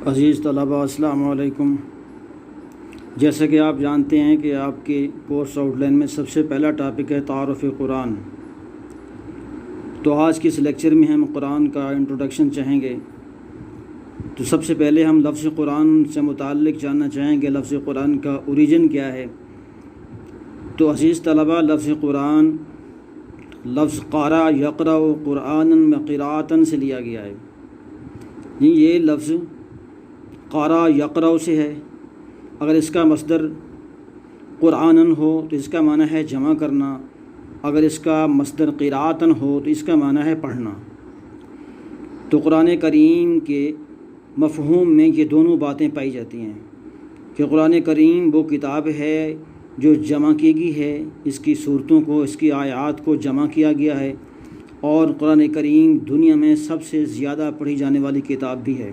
عزیز طلباء السلام علیکم۔ جیسا کہ آپ جانتے ہیں کہ آپ کے کورس آؤٹ لائن میں سب سے پہلا ٹاپک ہے تعارف قرآن۔ تو آج کے اس لیکچر میں ہم قرآن کا انٹروڈکشن چاہیں گے۔ تو سب سے پہلے ہم لفظ قرآن سے متعلق جاننا چاہیں گے لفظ قرآن کا اوریجن کیا ہے۔ تو عزیز طلباء، لفظ قرآن لفظ قارا یقرأ قرآن میں قراءتن سے لیا گیا ہے۔ یہ لفظ قارا یقرأ سے ہے۔ اگر اس کا مصدر قرآنن ہو تو اس کا معنی ہے جمع کرنا، اگر اس کا مصدر قراءتن ہو تو اس کا معنی ہے پڑھنا۔ تو قرآن کریم کے مفہوم میں یہ دونوں باتیں پائی جاتی ہیں کہ قرآن کریم وہ کتاب ہے جو جمع کی گئی ہے، اس کی صورتوں کو، اس کی آیات کو جمع کیا گیا ہے، اور قرآن کریم دنیا میں سب سے زیادہ پڑھی جانے والی کتاب بھی ہے۔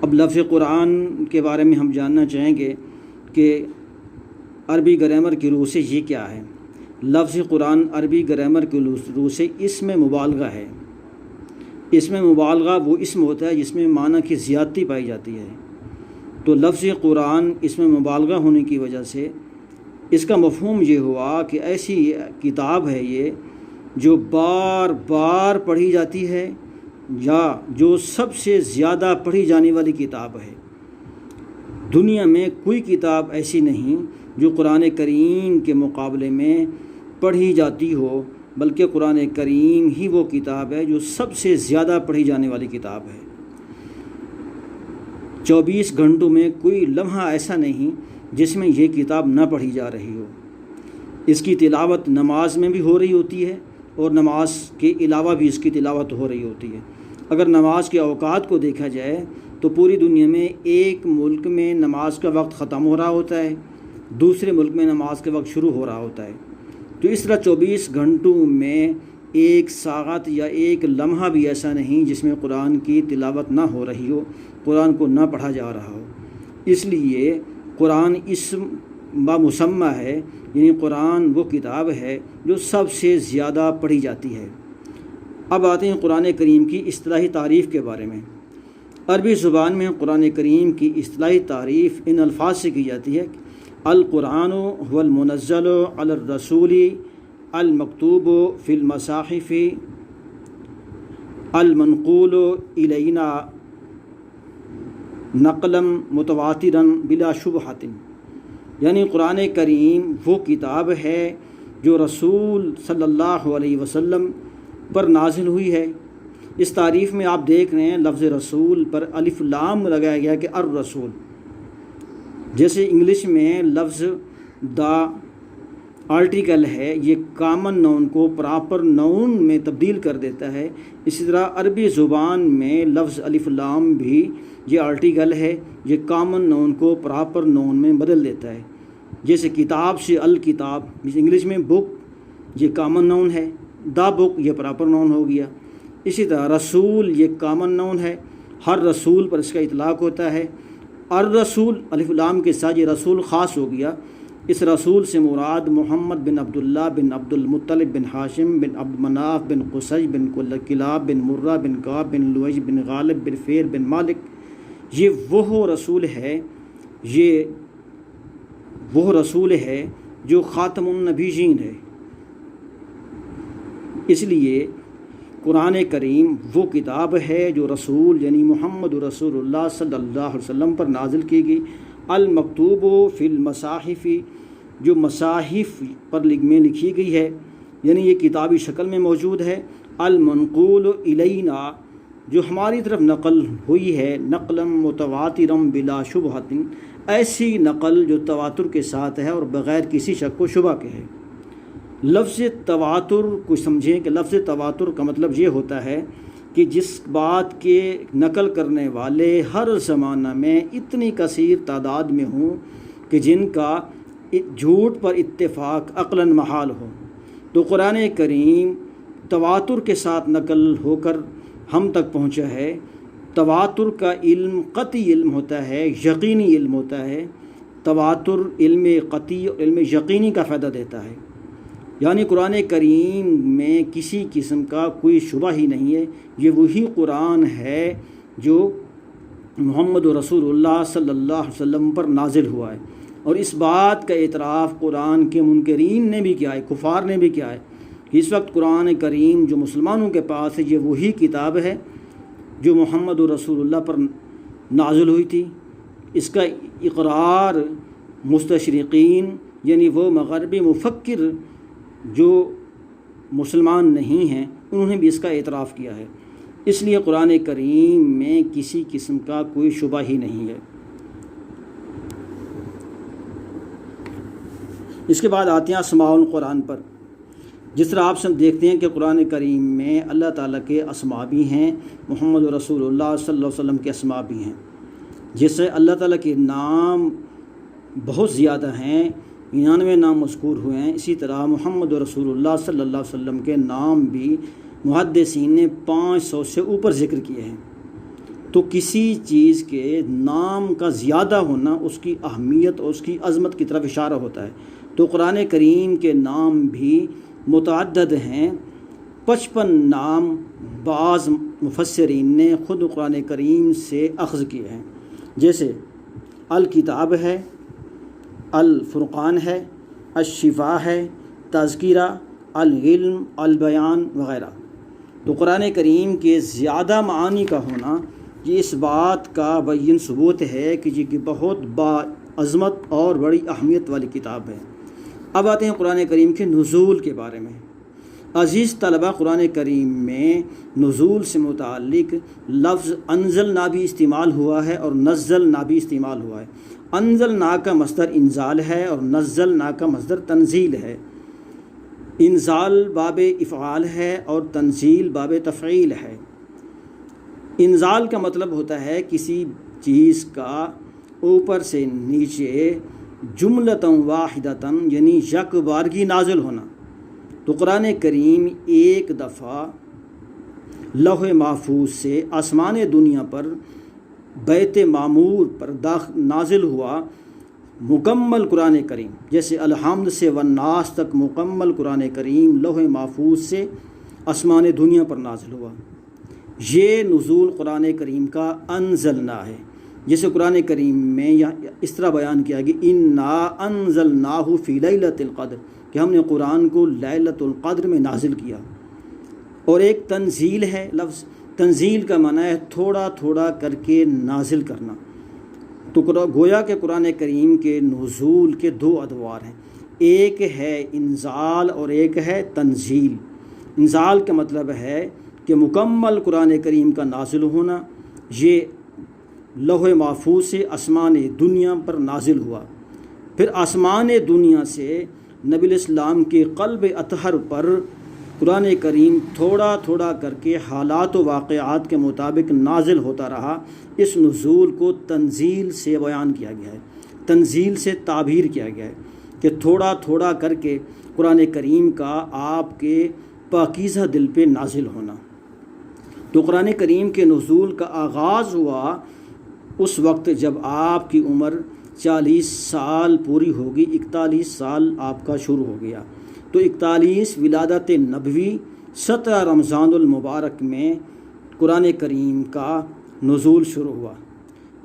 اب لفظ قرآن کے بارے میں ہم جاننا چاہیں گے کہ عربی گرامر کی روح سے یہ کیا ہے۔ لفظ قرآن عربی گرامر کی روح سے اسم مبالغہ ہے۔ اسم مبالغہ وہ اسم ہوتا ہے جس میں معنی کی زیادتی پائی جاتی ہے۔ تو لفظ قرآن اسم مبالغہ ہونے کی وجہ سے اس کا مفہوم یہ ہوا کہ ایسی کتاب ہے یہ جو بار بار پڑھی جاتی ہے، یا جو سب سے زیادہ پڑھی جانے والی کتاب ہے۔ دنیا میں کوئی کتاب ایسی نہیں جو قرآن کریم کے مقابلے میں پڑھی جاتی ہو، بلکہ قرآن کریم ہی وہ کتاب ہے جو سب سے زیادہ پڑھی جانے والی کتاب ہے۔ 24 گھنٹوں میں کوئی لمحہ ایسا نہیں جس میں یہ کتاب نہ پڑھی جا رہی ہو۔ اس کی تلاوت نماز میں بھی ہو رہی ہوتی ہے، اور نماز کے علاوہ بھی اس کی تلاوت ہو رہی ہوتی ہے۔ اگر نماز کے اوقات کو دیکھا جائے تو پوری دنیا میں ایک ملک میں نماز کا وقت ختم ہو رہا ہوتا ہے، دوسرے ملک میں نماز کا وقت شروع ہو رہا ہوتا ہے۔ تو اس طرح 24 گھنٹوں میں ایک ساعت یا ایک لمحہ بھی ایسا نہیں جس میں قرآن کی تلاوت نہ ہو رہی ہو، قرآن کو نہ پڑھا جا رہا ہو۔ اس لیے قرآن اسم بامسمہ ہے، یعنی قرآن وہ کتاب ہے جو سب سے زیادہ پڑھی جاتی ہے۔ اب آتے ہیں قرآن کریم کی اصطلاحی تعریف کے بارے میں۔ عربی زبان میں قرآن کریم کی اصطلاحی تعریف ان الفاظ سے کی جاتی ہے: القرآن هو المنزل علی الرسول المکتوب فی المصاحف المنقول الینا نقلا متواترا بلا شبہۃ۔ یعنی قرآن کریم وہ کتاب ہے جو رسول صلی اللہ علیہ وسلم پر نازل ہوئی ہے۔ اس تعریف میں آپ دیکھ رہے ہیں لفظ رسول پر الف لام لگایا گیا کہ الرسول۔ جیسے انگلش میں لفظ دا آرٹیکل ہے، یہ کامن نون کو پراپر نون میں تبدیل کر دیتا ہے، اسی طرح عربی زبان میں لفظ الف لام بھی یہ آرٹیکل ہے، یہ کامن نون کو پراپر نون میں بدل دیتا ہے۔ جیسے کتاب سے الکتاب، انگلش میں بک یہ کامن نون ہے، دا بک یہ پراپر نون ہو گیا۔ اسی طرح رسول یہ کامن نون ہے، ہر رسول پر اس کا اطلاق ہوتا ہے۔ الرسول الف لام کے ساتھ یہ رسول خاص ہو گیا۔ اس رسول سے مراد محمد بن عبداللہ بن عبد المطلب بن ہاشم بن عبد مناف بن قصی بن کلاب بن مرہ بن کعب بن لوئی بن غالب بن فیر بن مالک، یہ وہ رسول ہے، یہ وہ رسول ہے جو خاتم النبیین ہے۔ اس لیے قرآن کریم وہ کتاب ہے جو رسول یعنی محمد رسول اللہ صلی اللہ علیہ وسلم پر نازل کی گئی۔ المکتوب فی المصاحف، جو مصاحف پر میں لکھی گئی ہے، یعنی یہ کتابی شکل میں موجود ہے۔ المنقول الینا، جو ہماری طرف نقل ہوئی ہے، نقلا متواترا بلا شبہۃ، ایسی نقل جو تواتر کے ساتھ ہے اور بغیر کسی شک و شبہ کے ہے۔ لفظ تواتر کو سمجھیں کہ لفظ تواتر کا مطلب یہ ہوتا ہے کہ جس بات کے نقل کرنے والے ہر زمانہ میں اتنی کثیر تعداد میں ہوں کہ جن کا جھوٹ پر اتفاق عقلاً محال ہو۔ تو قرآن کریم تواتر کے ساتھ نقل ہو کر ہم تک پہنچا ہے۔ تواتر کا علم قطعی علم ہوتا ہے، یقینی علم ہوتا ہے۔ تواتر علم قطعی اور علم یقینی کا فائدہ دیتا ہے۔ یعنی قرآن کریم میں کسی قسم کا کوئی شبہ ہی نہیں ہے، یہ وہی قرآن ہے جو محمد رسول اللہ صلی اللہ علیہ وسلم پر نازل ہوا ہے۔ اور اس بات کا اعتراف قرآن کے منکرین نے بھی کیا ہے، کفار نے بھی کیا ہے، کہ اس وقت قرآن کریم جو مسلمانوں کے پاس ہے یہ وہی کتاب ہے جو محمد رسول اللہ پر نازل ہوئی تھی۔ اس کا اقرار مستشرقین یعنی وہ مغربی مفکر جو مسلمان نہیں ہیں انہوں نے بھی اس کا اعتراف کیا ہے۔ اس لیے قرآن کریم میں کسی قسم کا کوئی شبہ ہی نہیں ہے۔ اس کے بعد آتے ہیں اسماء القرآن پر۔ جس طرح آپ سب دیکھتے ہیں کہ قرآن کریم میں اللہ تعالیٰ کے اسماء بھی ہیں، محمد رسول اللہ صلی اللہ علیہ وسلم کے اسماء بھی ہیں۔ جیسے اللہ تعالیٰ کے نام بہت زیادہ ہیں، 99 نام مذکور ہوئے ہیں، اسی طرح محمد رسول اللہ صلی اللہ علیہ وسلم کے نام بھی محدثین نے 500 سے اوپر ذکر کیے ہیں۔ تو کسی چیز کے نام کا زیادہ ہونا اس کی اہمیت اور اس کی عظمت کی طرف اشارہ ہوتا ہے۔ تو قرآن کریم کے نام بھی متعدد ہیں، 55 نام بعض مفسرین نے خود قرآن کریم سے اخذ کیے ہیں، جیسے الکتاب ہے، الفرقان ہے، الشفاء ہے، تذکرہ، العلم، البیان وغیرہ۔ تو قرآن کریم کے زیادہ معانی کا ہونا یہ اس بات کا بین ثبوت ہے کہ یہ بہت باعظمت اور بڑی اہمیت والی کتاب ہے۔ اب آتے ہیں قرآن کریم کے نزول کے بارے میں۔ عزیز طلبہ، قرآن کریم میں نزول سے متعلق لفظ انزلنا بھی استعمال ہوا ہے اور نزلنا بھی استعمال ہوا ہے۔ انزلنا کا مصدر انزال ہے اور نزلنا کا مصدر تنزیل ہے۔ انزال باب افعال ہے اور تنزیل باب تفعیل ہے۔ انزال کا مطلب ہوتا ہے کسی چیز کا اوپر سے نیچے جملتاً واحدتاً یعنی یک بارگی نازل ہونا۔ تو قرآن کریم ایک دفعہ لوح محفوظ سے آسمان دنیا پر بیت معمور پر نازل ہوا مکمل قرآن کریم، جیسے الحمد سے والناس تک مکمل قرآن کریم لوح محفوظ سے آسمان دنیا پر نازل ہوا۔ یہ نزول قرآن کریم کا انزلنا ہے۔ جیسے قرآن کریم میں اس طرح بیان کیا کہ انا انزلناہ فی لیلۃ القدر، کہ ہم نے قرآن کو لیلۃ القدر میں نازل کیا۔ اور ایک تنزیل ہے، لفظ تنزیل کا معنی ہے تھوڑا تھوڑا کر کے نازل کرنا۔ تو گویا کہ قرآن کریم کے نزول کے 2 ادوار ہیں، ایک ہے انزال اور ایک ہے تنزیل۔ انزال کا مطلب ہے کہ مکمل قرآن کریم کا نازل ہونا، یہ لوح محفوظ سے آسمان دنیا پر نازل ہوا۔ پھر آسمان دنیا سے نبی الاسلام کے قلب اطہر پر قرآن کریم تھوڑا تھوڑا کر کے حالات و واقعات کے مطابق نازل ہوتا رہا۔ اس نزول کو تنزیل سے بیان کیا گیا ہے، تنزیل سے تعبیر کیا گیا ہے کہ تھوڑا تھوڑا کر کے قرآن کریم کا آپ کے پاکیزہ دل پہ نازل ہونا۔ تو قرآن کریم کے نزول کا آغاز ہوا اس وقت جب آپ کی عمر 40 سال پوری ہوگی، 41 سال آپ کا شروع ہو گیا۔ تو 41 ولادت نبوی 17 رمضان المبارک میں قرآن کریم کا نزول شروع ہوا۔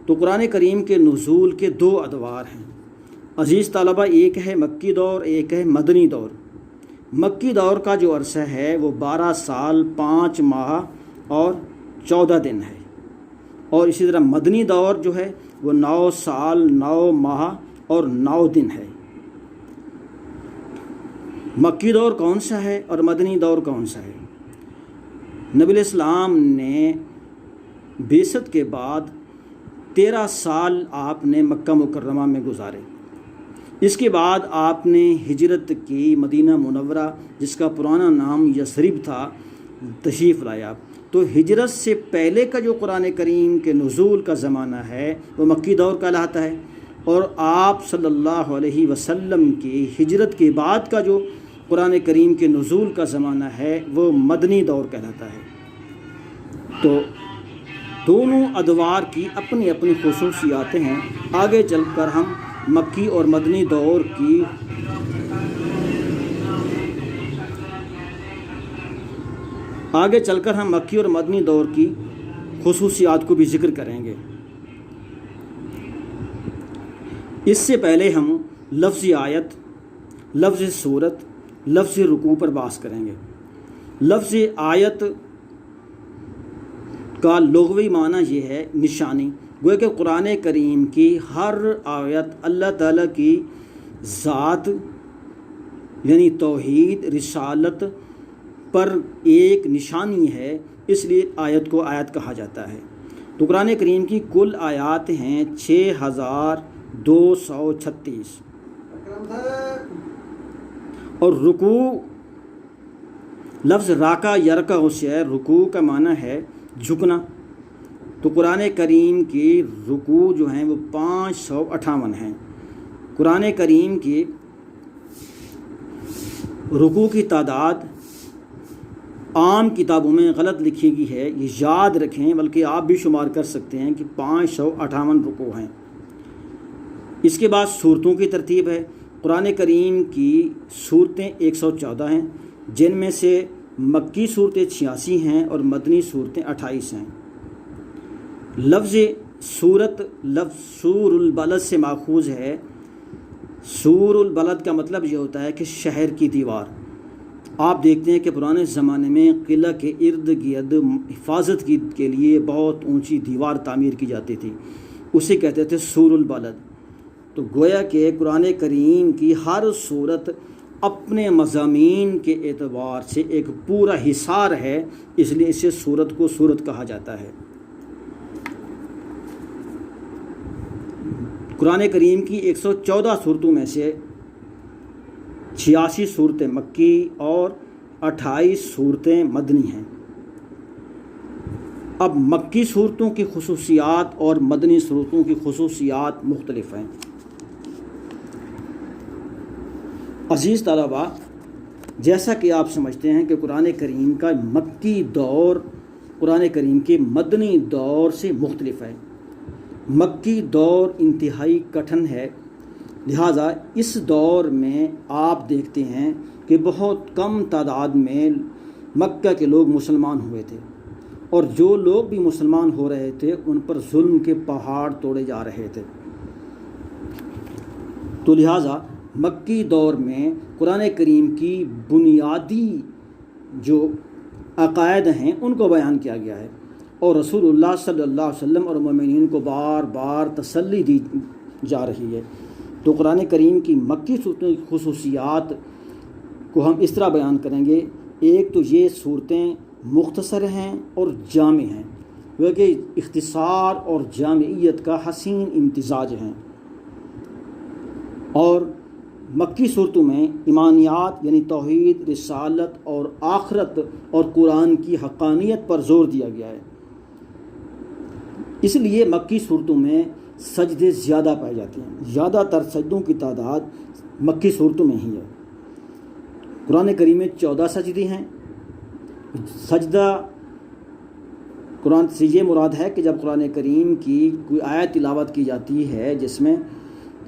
تو قرآن کریم کے نزول کے 2 ادوار ہیں عزیز طلبہ، ایک ہے مکی دور، ایک ہے مدنی دور۔ مکی دور کا جو عرصہ ہے وہ 12 سال 5 ماہ اور 14 دن ہے، اور اسی طرح مدنی دور جو ہے وہ 9 سال 9 ماہ اور 9 دن ہے۔ مکی دور کون سا ہے اور مدنی دور کون سا ہے؟ نبی الاسلام نے بعثت کے بعد 13 سال آپ نے مکہ مکرمہ میں گزارے۔ اس کے بعد آپ نے ہجرت کی مدینہ منورہ، جس کا پرانا نام یثرب تھا، تشریف لایا۔ تو ہجرت سے پہلے کا جو قرآن کریم کے نزول کا زمانہ ہے وہ مکی دور کہلاتا ہے، اور آپ صلی اللہ علیہ وسلم کی ہجرت کے بعد کا جو قرآن کریم کے نزول کا زمانہ ہے وہ مدنی دور کہلاتا ہے۔ تو دونوں ادوار کی اپنی اپنی خصوصیات ہیں۔ آگے چل کر ہم مکی اور مدنی دور کی خصوصیات کو بھی ذکر کریں گے۔ اس سے پہلے ہم لفظ آیت، لفظ صورت، لفظ رکوع پر بحث کریں گے۔ لفظ آیت کا لغوی معنی یہ ہے نشانی، گویا کہ قرآن کریم کی ہر آیت اللہ تعالیٰ کی ذات یعنی توحید، رسالت پر ایک نشانی ہے، اس لیے آیت کو آیت کہا جاتا ہے۔ تو قرآن کریم کی کل آیات ہیں 6236، اور رکوع لفظ راکع یرکع سے ہے، رکوع کا معنی ہے جھکنا۔ تو قرآن کریم کی رکوع جو ہیں وہ 558 ہیں۔ قرآن کریم کی رکوع کی تعداد عام کتابوں میں غلط لکھی گئی ہے، یہ یاد رکھیں، بلکہ آپ بھی شمار کر سکتے ہیں کہ 558 رکوع ہیں۔ اس کے بعد سورتوں کی ترتیب ہے۔ قرآن کریم کی سورتیں 114 ہیں، جن میں سے مکی صورتیں 86 ہیں اور مدنی صورتیں 28 ہیں۔ لفظ سورت لفظ سور البلد سے ماخوذ ہے۔ سور البلد کا مطلب یہ ہوتا ہے کہ شہر کی دیوار۔ آپ دیکھتے ہیں کہ پرانے زمانے میں قلعہ کے ارد گرد حفاظت کے لیے بہت اونچی دیوار تعمیر کی جاتی تھی، اسے کہتے تھے سور البلد۔ تو گویا کہ قرآن کریم کی ہر صورت اپنے مضامین کے اعتبار سے ایک پورا حصار ہے، اس لیے اسے صورت کو صورت کہا جاتا ہے۔ قرآن کریم کی 114 صورتوں میں سے 86 صورتیں مکی اور 28 صورتیں مدنی ہیں۔ اب مکی صورتوں کی خصوصیات اور مدنی صورتوں کی خصوصیات مختلف ہیں۔ عزیز طلباء، جیسا کہ آپ سمجھتے ہیں کہ قرآن کریم کا مکی دور قرآن کریم کے مدنی دور سے مختلف ہے۔ مکی دور انتہائی کٹھن ہے، لہٰذا اس دور میں آپ دیکھتے ہیں کہ بہت کم تعداد میں مکہ کے لوگ مسلمان ہوئے تھے، اور جو لوگ بھی مسلمان ہو رہے تھے ان پر ظلم کے پہاڑ توڑے جا رہے تھے۔ تو لہٰذا مکی دور میں قرآن کریم کی بنیادی جو عقائد ہیں ان کو بیان کیا گیا ہے، اور رسول اللہ صلی اللہ علیہ وسلم اور مومنین کو بار بار تسلی دی جا رہی ہے۔ تو قرآن کریم کی مکی صورتوں کی خصوصیات کو ہم اس طرح بیان کریں گے۔ ایک تو یہ صورتیں مختصر ہیں اور جامع ہیں، وہ کہ اختصار اور جامعیت کا حسین امتزاج ہیں، اور مکی صورتوں میں ایمانیات یعنی توحید، رسالت اور آخرت اور قرآن کی حقانیت پر زور دیا گیا ہے۔ اس لیے مکی صورتوں میں سجدے زیادہ پائے جاتے ہیں، زیادہ تر سجدوں کی تعداد مکی صورتوں میں ہی ہے۔ قرآن کریم میں 14 سجدے ہیں۔ سجدہ قرآن سے یہ مراد ہے کہ جب قرآن کریم کی کوئی آیت تلاوت کی جاتی ہے جس میں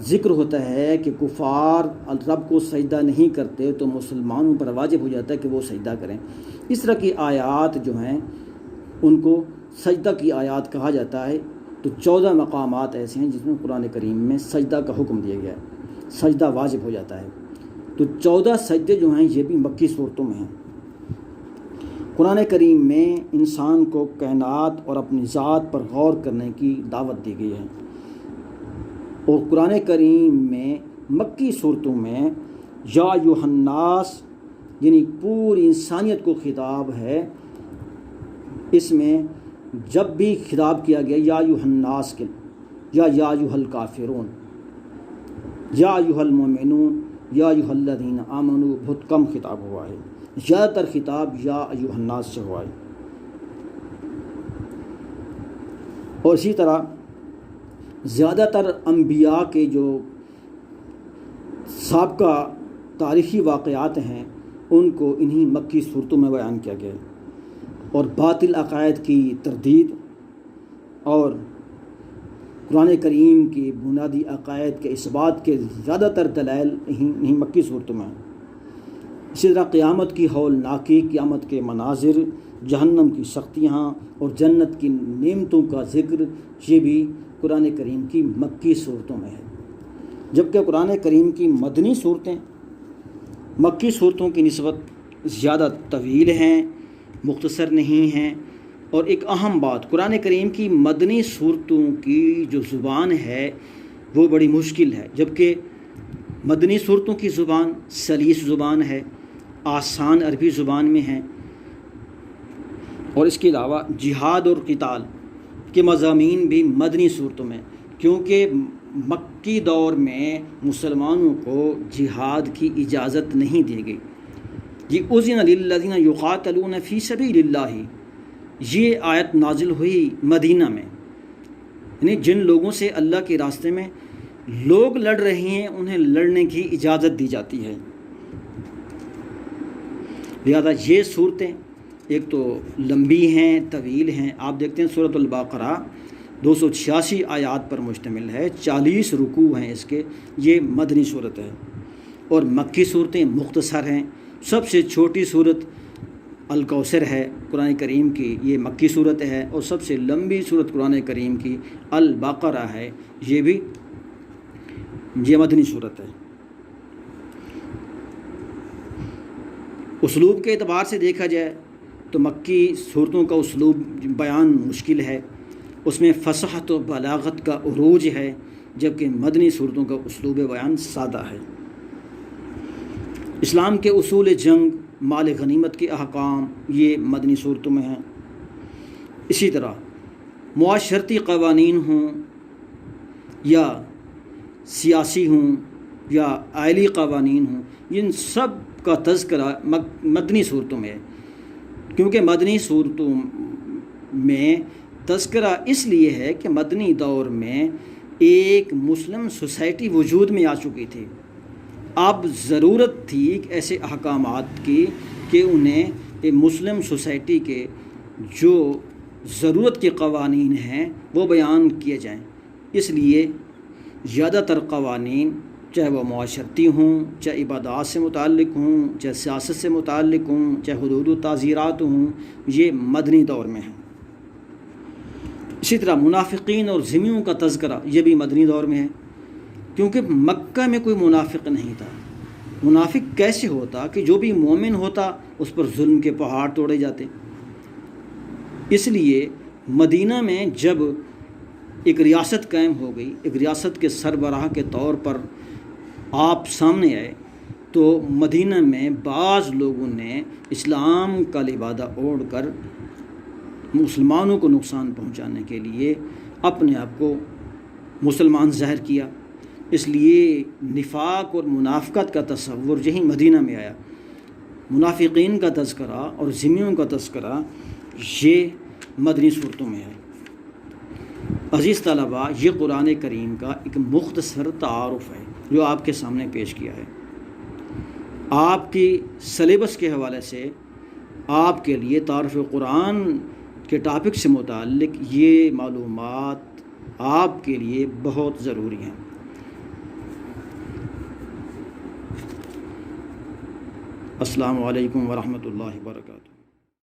ذکر ہوتا ہے کہ کفار رب کو سجدہ نہیں کرتے، تو مسلمانوں پر واجب ہو جاتا ہے کہ وہ سجدہ کریں۔ اس طرح کی آیات جو ہیں ان کو سجدہ کی آیات کہا جاتا ہے۔ تو 14 مقامات ایسے ہیں جس میں قرآن کریم میں سجدہ کا حکم دیا گیا ہے، سجدہ واجب ہو جاتا ہے۔ تو 14 سجدے جو ہیں یہ بھی مکی صورتوں میں ہیں۔ قرآن کریم میں انسان کو کائنات اور اپنی ذات پر غور کرنے کی دعوت دی گئی ہے، اور قرآن کریم میں مکی صورتوں میں یا ایھا الناس یعنی پوری انسانیت کو خطاب ہے۔ اس میں جب بھی خطاب کیا گیا یا ایھا الناس کے یا ایھا الکافرون، یا ایھا المؤمنون، یا ایھا الذین آمنوا، بہت کم خطاب ہوا ہے، زیادہ تر خطاب یا ایھا الناس سے ہوا ہے۔ اور اسی طرح زیادہ تر انبیاء کے جو سابقہ تاریخی واقعات ہیں ان کو انہی مکی صورتوں میں بیان کیا گیا ہے، اور باطل عقائد کی تردید اور قرآن کریم کی بنیادی عقائد کے اثبات کے زیادہ تر دلائل انہی مکی صورتوں میں ہیں۔ اسی طرح قیامت کی ہولناکی، قیامت کے مناظر، جہنم کی سختیاں اور جنت کی نعمتوں کا ذکر، یہ بھی قرآن کریم کی مکی صورتوں میں ہے۔ جبکہ قرآن کریم کی مدنی صورتیں مکی صورتوں کی نسبت زیادہ طویل ہیں، مختصر نہیں ہیں۔ اور ایک اہم بات، قرآن کریم کی مدنی صورتوں کی جو زبان ہے وہ بڑی مشکل ہے، جبکہ مدنی صورتوں کی زبان سلیس زبان ہے، آسان عربی زبان میں ہے۔ اور اس کے علاوہ جہاد اور قتال کے مضامین بھی مدنی صورتوں میں، کیونکہ مکی دور میں مسلمانوں کو جہاد کی اجازت نہیں دی گئی۔ یہ اذن للذین یقاتلون فی سبیل اللہ، یہ آیت نازل ہوئی مدینہ میں، یعنی جن لوگوں سے اللہ کے راستے میں لوگ لڑ رہے ہیں انہیں لڑنے کی اجازت دی جاتی ہے۔ لہذا یہ صورتیں ایک تو لمبی ہیں، طویل ہیں۔ آپ دیکھتے ہیں سورۃ البقرہ 286 آیات پر مشتمل ہے، 40 رکوع ہیں اس کے، یہ مدنی صورت ہے۔ اور مکی صورتیں مختصر ہیں، سب سے چھوٹی صورت الکوثر ہے قرآن کریم کی، یہ مکی صورت ہے، اور سب سے لمبی صورت قرآن کریم کی البقرہ ہے، یہ بھی یہ مدنی صورت ہے۔ اسلوب کے اعتبار سے دیکھا جائے تو مکی صورتوں کا اسلوب بیان مشکل ہے، اس میں فصاحت و بلاغت کا عروج ہے، جبکہ مدنی صورتوں کا اسلوب بیان سادہ ہے۔ اسلام کے اصول جنگ، مال غنیمت کے احکام، یہ مدنی صورتوں میں ہیں۔ اسی طرح معاشرتی قوانین ہوں یا سیاسی ہوں یا آئلی قوانین ہوں، ان سب کا تذکرہ مدنی صورتوں میں ہے، کیونکہ مدنی صورتوں میں تذکرہ اس لیے ہے کہ مدنی دور میں ایک مسلم سوسائٹی وجود میں آ چکی تھی، اب ضرورت تھی ایسے احکامات کی کہ انہیں ایک مسلم سوسائٹی کے جو ضرورت کے قوانین ہیں وہ بیان کیے جائیں۔ اس لیے زیادہ تر قوانین، چاہے وہ معاشرتی ہوں، چاہے عبادات سے متعلق ہوں، چاہے سیاست سے متعلق ہوں، چاہے حدود و تعزیرات ہوں، یہ مدنی دور میں ہیں۔ اسی طرح منافقین اور ذمیوں کا تذکرہ یہ بھی مدنی دور میں ہے، کیونکہ مکہ میں کوئی منافق نہیں تھا۔ منافق کیسے ہوتا کہ جو بھی مومن ہوتا اس پر ظلم کے پہاڑ توڑے جاتے۔ اس لیے مدینہ میں جب ایک ریاست قائم ہو گئی، ایک ریاست کے سربراہ کے طور پر آپ سامنے آئے، تو مدینہ میں بعض لوگوں نے اسلام کا لبادہ اوڑھ کر مسلمانوں کو نقصان پہنچانے کے لیے اپنے آپ کو مسلمان ظاہر کیا۔ اس لیے نفاق اور منافقت کا تصور یہی مدینہ میں آیا۔ منافقین کا تذکرہ اور ذمیوں کا تذکرہ یہ مدنی صورتوں میں ہے۔ عزیز طلباء، یہ قرآن کریم کا ایک مختصر تعارف ہے جو آپ کے سامنے پیش کیا ہے۔ آپ کی سلیبس کے حوالے سے آپ کے لیے تعارف قرآن کے ٹاپک سے متعلق یہ معلومات آپ کے لیے بہت ضروری ہیں۔ السلام علیکم ورحمۃ اللہ وبرکاتہ۔